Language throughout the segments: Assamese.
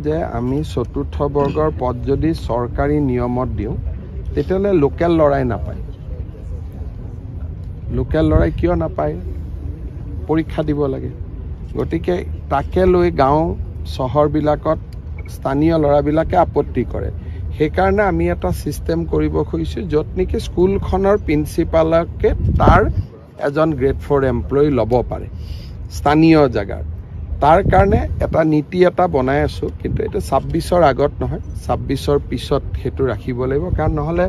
যে আমি চতুৰ্থ বৰ্গৰ পদ যদি চৰকাৰী নিয়মত দিওঁ তেতিয়াহ'লে লোকেল লৰাই নাপায়। লোকেল লৰাই কিয় নাপায়? পৰীক্ষা দিব লাগে। গতিকে তাকে লৈ গাঁও চহৰবিলাকত স্থানীয় ল'ৰাবিলাকে আপত্তি কৰে। সেইকাৰণে আমি এটা ছিষ্টেম কৰিব খুজিছোঁ য'ত নেকি স্কুলখনৰ প্ৰিন্সিপালকে তাৰ এজন গ্ৰেড 4 এমপ্লয়ী ল'ব পাৰে স্থানীয় জেগাৰ। তাৰ কাৰণে এটা নীতি এটা বনাই আছোঁ, কিন্তু এইটো 26ৰ আগত নহয়, 26ৰ পিছত সেইটো ৰাখিব লাগিব। কাৰণ নহ'লে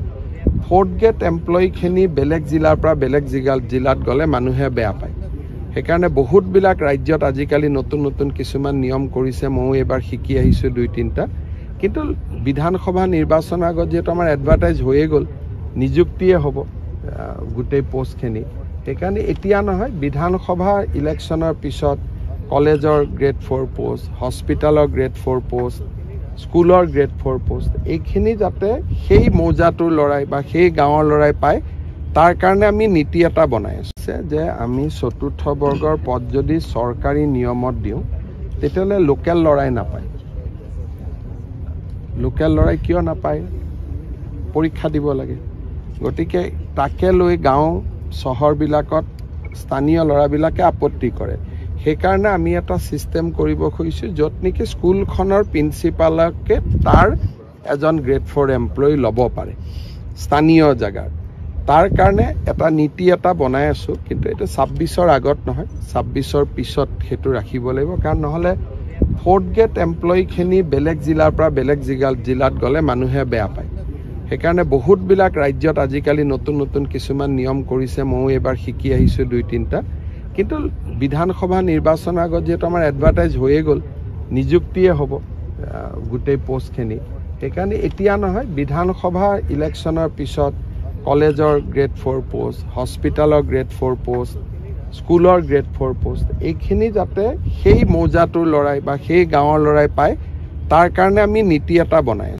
4th গ্ৰেড এমপ্লয়ীখিনি বেলেগ জিলাৰ পৰা বেলেগ জিলাত গ'লে মানুহে বেয়া পায়। সেইকাৰণে বহুতবিলাক ৰাজ্যত আজিকালি নতুন নতুন কিছুমান নিয়ম কৰিছে। ময়ো এইবাৰ শিকি আহিছোঁ 2-3টা। কিন্তু বিধানসভা নিৰ্বাচনৰ আগত যিহেতু আমাৰ এডভাৰটাইজ হৈয়ে গ'ল, নিযুক্তিয়ে হ'ব গোটেই পোষ্টখিনি। সেইকাৰণে এতিয়া নহয়, বিধানসভা ইলেকশ্যনৰ পিছত কলেজৰ গ্ৰেড 4 পোষ্ট, হস্পিটেলৰ গ্ৰেড 4 পোষ্ট, স্কুলৰ গ্ৰেড 4 পোষ্ট, এইখিনি যাতে সেই মৌজাটোৰ ল'ৰাই বা সেই গাঁৱৰ ল'ৰাই পায়, তাৰ কাৰণে আমি নীতি এটা বনাই আছোঁ যে আমি চতুৰ্থ বৰ্গৰ পদ যদি চৰকাৰী নিয়মত দিওঁ তেতিয়াহ'লে লোকেল লৰাই নাপায়। লোকেল লৰাই কিয় নাপায়? পৰীক্ষা দিব লাগে। গতিকে তাকে লৈ গাঁও চহৰবিলাকত স্থানীয় ল'ৰাবিলাকে আপত্তি কৰে। সেইকাৰণে আমি এটা ছিষ্টেম কৰিব খুজিছোঁ য'ত নেকি স্কুলখনৰ প্ৰিন্সিপালকে তাৰ এজন গ্ৰেড 4 এমপ্লয়ী ল'ব পাৰে স্থানীয় জেগাৰ। তাৰ কাৰণে এটা নীতি এটা বনাই আছোঁ, কিন্তু এইটো 26ৰ আগত নহয়, 26ৰ পিছত সেইটো ৰাখিব লাগিব। কাৰণ নহ'লে 4th গ্ৰেড এমপ্লয়ীখিনি বেলেগ জিলাৰ পৰা বেলেগ জিলাত গ'লে মানুহে বেয়া পায়। সেইকাৰণে বহুতবিলাক ৰাজ্যত আজিকালি নতুন নতুন কিছুমান নিয়ম কৰিছে। ময়ো এইবাৰ শিকি আহিছোঁ 2-3টা। কিন্তু বিধানসভা নিৰ্বাচনৰ আগত যিহেতু আমাৰ এডভাৰটাইজ হৈয়ে গ'ল, নিযুক্তিয়ে হ'ব গোটেই পোষ্টখিনি। সেইকাৰণে এতিয়া নহয়, বিধানসভা ইলেকশ্যনৰ পিছত কলেজৰ গ্ৰেড 4 পোষ্ট, হস্পিটেলৰ গ্ৰেড 4 পোষ্ট, স্কুলৰ গ্ৰেড 4 পোষ্ট, এইখিনি যাতে সেই মৌজাটোৰ ল'ৰাই বা সেই গাঁৱৰ ল'ৰাই পায়, তাৰ কাৰণে আমি নীতি এটা বনাই আছোঁ।